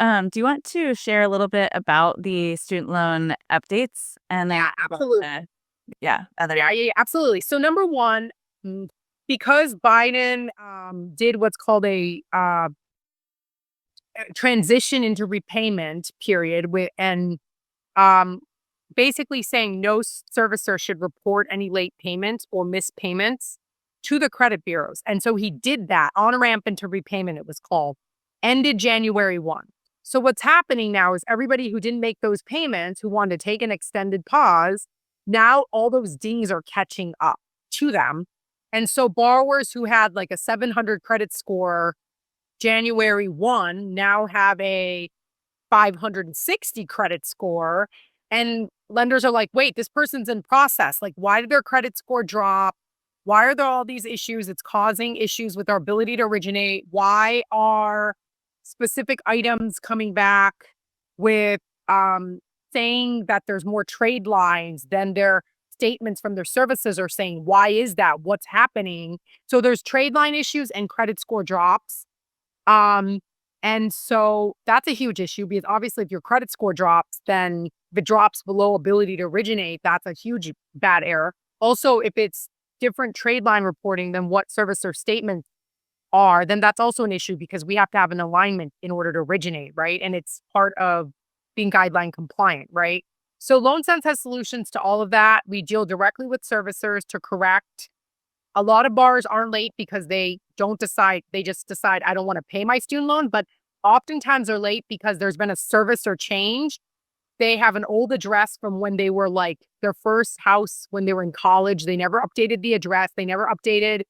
do you want to share a little bit about the student loan updates and then Yeah, absolutely. other Yeah, absolutely. So number one, mm, because Biden did what's called a transition into repayment period and um, basically saying no servicer should report any late payments or missed payments to the credit bureaus. And so he did that on ramp into repayment, it was called, ended January 1. So what's happening now is everybody who didn't make those payments, who wanted to take an extended pause, now all those dings are catching up to them. And so borrowers who had like a 700 credit score January 1 now have a 560 credit score. And lenders are like, wait, this person's in process. Like, why did their credit score drop? Why are there all these issues? It's causing issues with our ability to originate. Why are specific items coming back with saying that there's more trade lines than their statements from their services are saying? Why is that? What's happening? So there's trade line issues and credit score drops. Um, and so that's a huge issue because obviously if your credit score drops, then if it drops below ability to originate, that's a huge bad error. Also, if it's different trade line reporting than what servicer statements are, then that's also an issue because we have to have an alignment in order to originate, right? And it's part of being guideline compliant, right? So Loan Sense has solutions to all of that. We deal directly with servicers to correct. A lot of borrowers aren't late because they just decide, I don't want to pay my student loan. But oftentimes they're late because there's been a service or change. They have an old address from when they were like their first house when they were in college. They never updated the address. They never updated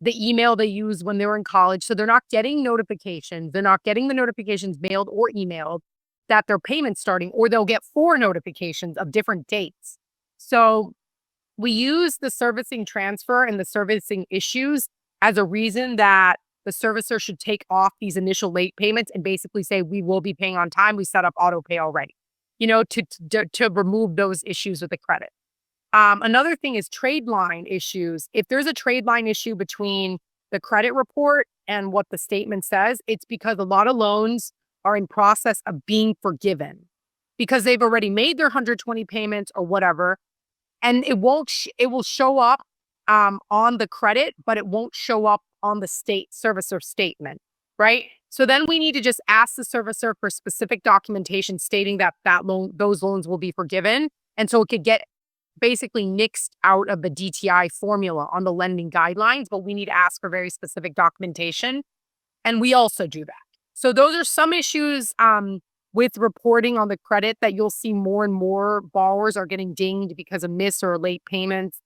the email they used when they were in college. So they're not getting notifications. They're not getting the notifications mailed or emailed that their payment's starting, or they'll get 4 notifications of different dates. So we use the servicing transfer and the servicing issues as a reason that the servicer should take off these initial late payments and basically say, we will be paying on time. We set up auto pay already, to remove those issues with the credit. Another thing is trade line issues. If there's a trade line issue between the credit report and what the statement says, it's because a lot of loans are in process of being forgiven because they've already made their 120 payments or whatever. And it will show up on the credit, but it won't show up on the state servicer statement, right? So then we need to just ask the servicer for specific documentation stating that those loans will be forgiven. And so it could get basically nixed out of the DTI formula on the lending guidelines, but we need to ask for very specific documentation. And we also do that. So those are some issues with reporting on the credit that you'll see more and more borrowers are getting dinged because of miss or late payments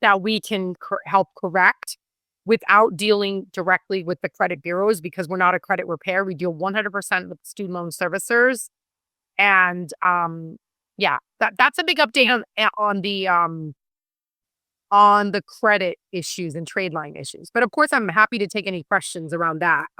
that we can help correct without dealing directly with the credit bureaus because we're not a credit repair. We deal 100% with student loan servicers. And that's a big update on the credit issues and trade line issues. But of course, I'm happy to take any questions around that.